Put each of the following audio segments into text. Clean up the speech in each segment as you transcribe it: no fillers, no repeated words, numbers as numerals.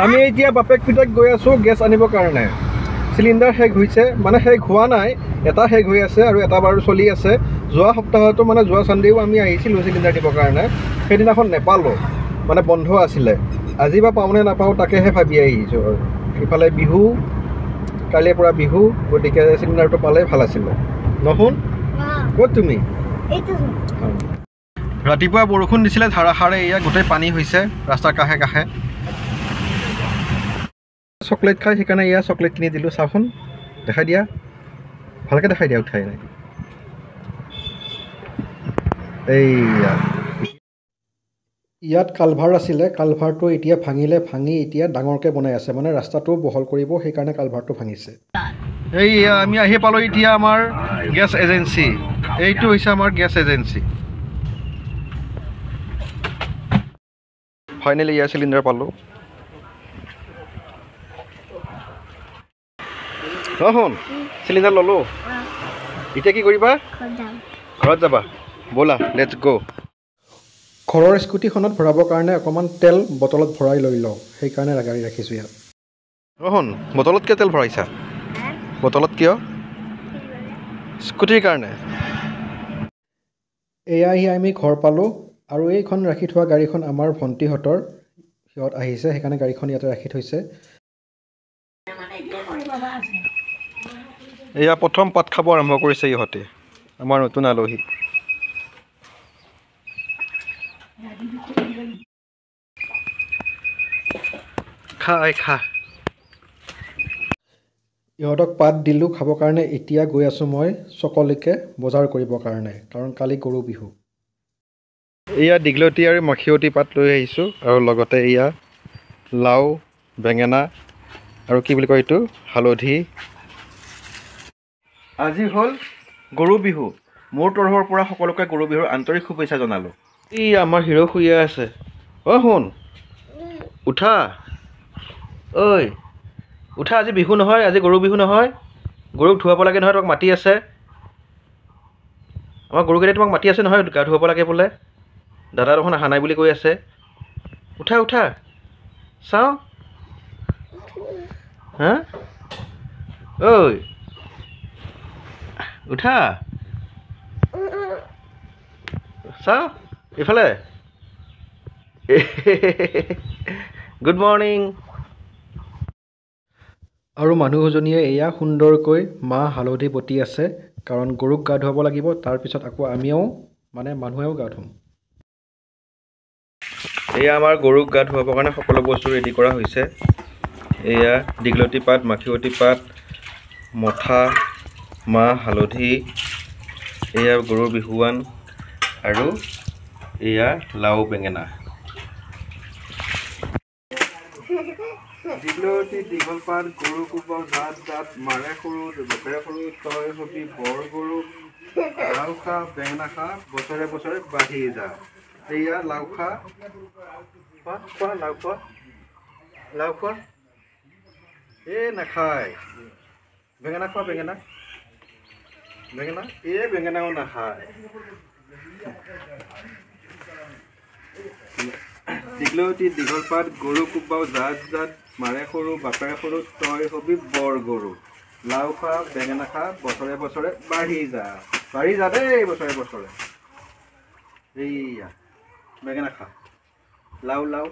আমি এতিয়া বাপেক পিতাক গৈ আছোঁ গেছ আনিবৰ কাৰণে। চিলিণ্ডাৰ শেষ হৈছে, মানে শেষ হোৱা নাই, এটা শেষ হৈ আছে আৰু এটা বাৰু চলি আছে। যোৱা সপ্তাহতো মানে যোৱা চানডেও আমি আহিছিলোঁ চিলিণ্ডাৰ দিবৰ কাৰণে, সেইদিনাখন নেপালোঁ, মানে বন্ধ আছিলে। আজি বা পাওঁ নে নাপাওঁ তাকেহে ভাবি আহিছোঁ আৰু। ইফালে বিহু, কালিৰ পৰা বিহু, গতিকে চিলিণ্ডাৰটো পালে ভাল আছিলে। নশুন ক'ত তুমি? ৰাতিপুৱা বৰষুণ দিছিলে ধাৰাসাৰে, এয়া গোটেই পানী হৈছে ৰাস্তাৰ কাষে কাষে। চকলেট খাই, সেইকাৰণে এয়া চকলেট কিনি দিলোঁ। চাওঁচোন, দেখাই দিয়া, ভালকৈ দেখাই দিয়া, উঠাই নাই। এইয়া ইয়াত কালভাৰ আছিলে, কালভাৰটো এতিয়া ভাঙিলে, ভাঙি এতিয়া ডাঙৰকৈ বনাই আছে, মানে ৰাস্তাটো বহল কৰিব, সেইকাৰণে কালভাৰটো ভাঙিছে। এইয়া আমি আহি পালোঁ এতিয়া আমাৰ গেছ এজেঞ্চি। এইটো হৈছে আমাৰ গেছ এজেঞ্চি। ফাইনেলি এয়া চিলিণ্ডাৰ পালোঁ। শুন, চিলিণ্ডাৰ ল'লোঁ, এতিয়া কি কৰিবা? ঘৰত যাবা? ব'লা লেটছ গ'। ঘৰৰ স্কুটিখনত ভৰাবৰ কাৰণে অকণমান তেল বটলত ভৰাই লৈ লওঁ, সেইকাৰণে গাড়ী ৰাখিছোঁ ইয়াত। শুন, বটলত কিয় তেল ভৰাইছা? বটলত কিয়? স্কুটিৰ কাৰণে। এয়া আহি আমি ঘৰ পালোঁ, আৰু এইখন ৰাখি থোৱা গাড়ীখন আমাৰ ভণ্টিহঁতৰ, সিহঁত আহিছে, সেইকাৰণে গাড়ীখন ইয়াতে ৰাখি থৈছে। এয়া প্ৰথম পাত খাব আৰম্ভ কৰিছে ইহঁতে, আমাৰ নতুন আলহী। খা খা। ইহঁতক পাত দিলোঁ খাবৰ কাৰণে। এতিয়া গৈ আছোঁ মই চকলৈকে বজাৰ কৰিবৰ কাৰণে, কাৰণ কালি গৰু বিহু। এয়া দীঘলতি আৰু মাখিয়তী পাত লৈ আহিছোঁ, আৰু লগতে এয়া লাও, বেঙেনা আৰু কি বুলি কয় এইটো, হালধি। আজি হ'ল গৰু বিহু। মোৰ তৰফৰ পৰা সকলোকে গৰু বিহুৰ আন্তৰিক শুভেচ্ছা জনালোঁ। ই আমাৰ হিৰ' শুই আছে। অ' শুন, উঠা, ঐ উঠা, আজি বিহু নহয়, আজি গৰু বিহু নহয়। গৰুক ধুৱাব লাগে নহয়, তোমাক মাতি আছে। আমাৰ গৰুকেইটাই তোমাক মাতি আছে নহয়, গা ধুৱাব লাগে বোলে। দাদা দেখোন অহা নাই বুলি কৈ আছে। উঠা উঠা, চাওঁ। হা ঐ উঠা, চাওঁ এইফালে। Good morning. আৰু মানুহজনীয়ে এয়া সুন্দৰকৈ মাহ হালধি বটি আছে, কাৰণ গৰুক গা ধুৱাব লাগিব, তাৰপিছত আকৌ আমিও মানে মানুহেও গা ধুম। এয়া আমাৰ গৰুক গা ধুৱাবৰ কাৰণে সকলো বস্তু ৰেডি কৰা হৈছে। এয়া দীঘলতি পাত, মাখিয়তী পাত, মঠা, মাহ হালধি, এয়া গৰুৰ বিহুৱান, আৰু এয়া লাও বেঙেনা। দীঘলতি দীঘল পাত, গৰু কোবাও জাত জাত, মাৰে সৰু বছৰে সৰু, তই হবি বৰ গৰু। লাও খা বেঙেনা খা, বছৰে বছৰে বাঢ়ি যা। এয়া লাও খা, খোৱা খোৱা, লাও খোৱা, লাও খোৱা। এই নাখায়। বেঙেনা খোৱা, বেঙেনা, বেঙেনা, এই বেঙেনাও নাখায়। দীঘলতি দীঘল পাত, গৰু কোবাও জাত জাত, মাৰে সৰু বাপেৰে সৰু, তই হবি বৰ গৰু। লাও খা বেঙেনা খা, বছৰে বছৰে বাঢ়ি যা। বাঢ়ি যা দেই বছৰে বছৰে। এইয়া বেঙেনা খা, লাও লাও,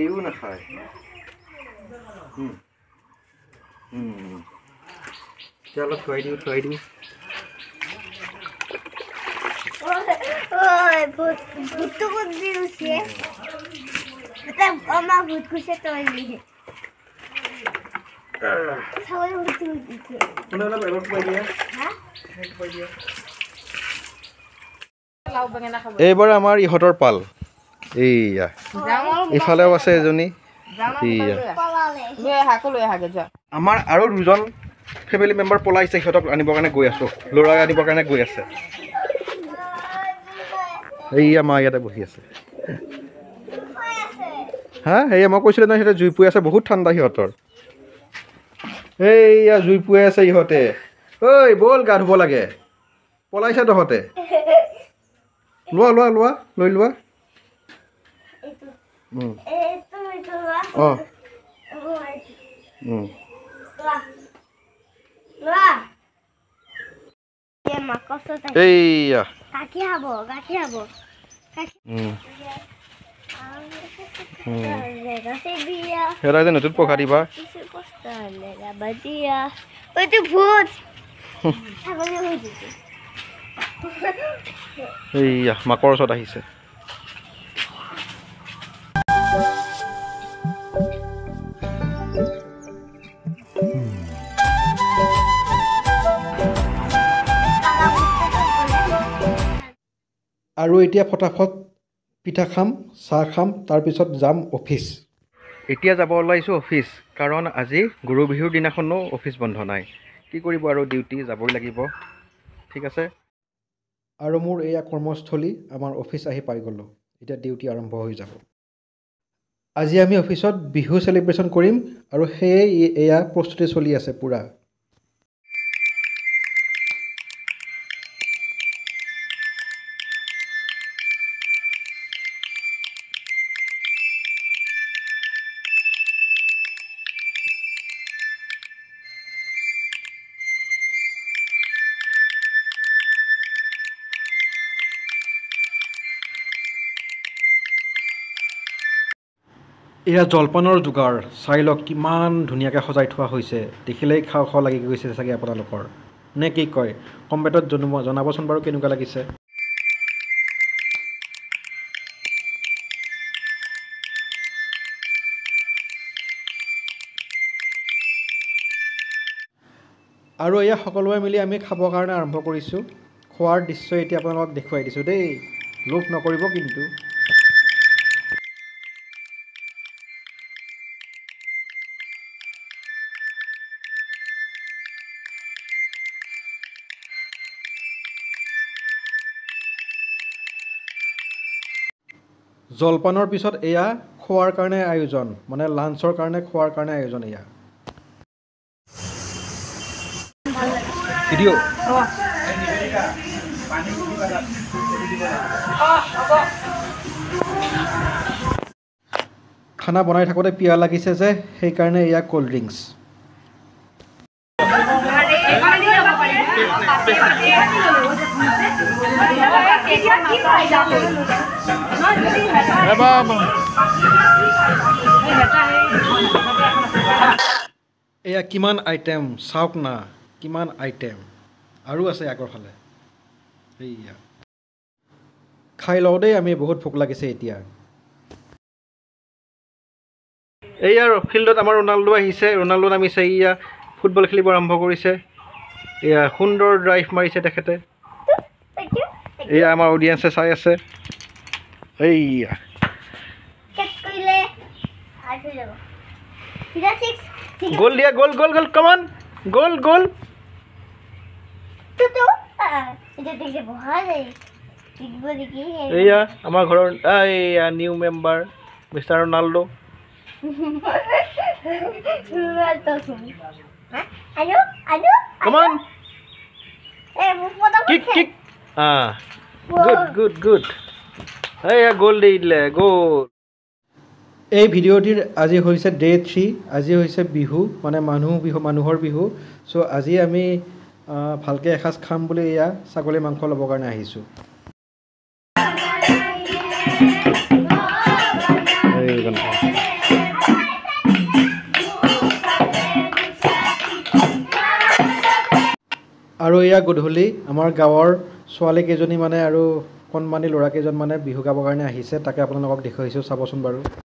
এইও নাখায়। অলপ থুৱাই দিওঁ, থুৱাই দিওঁ। ভূতটো ক'ত দি গৈছে? আমাৰ ভূত গৈছে তই দিহে। এইবাৰ আমাৰ ইহঁতৰ পাল। এইয়া ইফালেও আছে এজনী। আমাৰ আৰু দুজন ফেমিলি মেম্বাৰ পলাইছে, সিহঁতক আনিবৰ কাৰণে গৈ আছোঁ, ল'ৰা আনিবৰ কাৰণে গৈ আছে। এইয়া মা ইয়াতে বহি আছে। হা সেয়া মই কৈছিলোঁ নহয়, সিহঁতে জুই পুৱাই আছে, বহুত ঠাণ্ডা সিহঁতৰ। এইয়া জুই পুৱাই আছে ইহঁতে। ঐ ব'ল গা ধুব লাগে। পলাইছে তহঁতে। লোৱা লোৱা লোৱা, লৈ লোৱা। অঁ এইয়া সেটা যে নতুন পঘা দিবা এইয়া মাকৰ ওচৰত আহিছে আৰু এতিয়া ফটাফট পিঠা খাম চাহ খাম তাৰপিছত যাম অফিচ এতিয়া যাব ওলাইছোঁ অফিচ কাৰণ আজি গৰু বিহুৰ দিনাখনো অফিচ বন্ধ নাই কি কৰিব আৰু ডিউটি যাবই লাগিব ঠিক আছে আৰু মোৰ এয়া কৰ্মস্থলী আমাৰ অফিচ আহি পাই গ'লোঁ এতিয়া ডিউটি আৰম্ভ হৈ যাব আজি আমি অফিচত বিহু চেলিব্ৰেশ্যন কৰিম আৰু সেয়ে এয়া প্ৰস্তুতি চলি আছে পূৰা এয়া জলপানৰ যোগাৰ চাই লওক কিমান ধুনীয়াকৈ সজাই থোৱা হৈছে দেখিলেই খাওঁ খাওঁ লাগি গৈছে চাগে আপোনালোকৰ নে কি কয় কমেণ্টত জনাবচোন বাৰু কেনেকুৱা লাগিছে আৰু এয়া সকলোৱে মিলি আমি খাবৰ কাৰণে আৰম্ভ কৰিছোঁ খোৱাৰ দৃশ্য এতিয়া আপোনালোকক দেখুৱাই দিছোঁ দেই লোভ নকৰিব কিন্তু জলপানৰ পিছত এয়া খোৱাৰ কাৰণে আয়োজন মানে লাঞ্চৰ কাৰণে খোৱাৰ কাৰণে আয়োজন এয়া ভিডিঅ' খানা বনাই থাকোঁতে পিয়াহ লাগিছে যে সেইকাৰণে এয়া ক'ল্ড ড্ৰিংকছ এয়া কিমান আইটেম চাওক না কিমান আইটেম আৰু আছে আগৰ ফালে এইয়া খাই লওঁ দেই আমি বহুত ভোক লাগিছে এতিয়া এইয়া ফিল্ডত আমাৰ ৰোনাল্ডো আহিছে ৰোনাল্ডো নামিছে এয়া ফুটবল খেলিব আৰম্ভ কৰিছে এয়া সুন্দৰ ড্ৰাইভ মাৰিছে তেখেতে এয়া আমাৰ অডিয়েঞ্চে চাই আছে এইয়া গোল দিয়া গোল গোল গোল কমান গোল গোল এয়া আমাৰ ঘৰৰ এয়া নিউ মেম্বাৰ মিষ্টাৰ ৰোনাল্ডো কমান kick kick good good good এয়া গোল দি দিলে গোল এই ভিডিঅ'টিৰ আজি হৈছে ডে 3 আজি হৈছে বিহু মানে মানুহৰ বিহু চ' আজি আমি ভালকৈ এসাঁজ খাম বুলি এয়া ছাগলী মাংস ল'বৰ কাৰণে আহিছোঁ আৰু এয়া গধূলি আমাৰ গাঁৱৰ ছোৱালীকেইজনী মানে আৰু কণমানি ল'ৰাকেইজন মানে বিহু গাবৰ কাৰণে আহিছে তাকে আপোনালোকক দেখুৱাইছোঁ চাবচোন বাৰু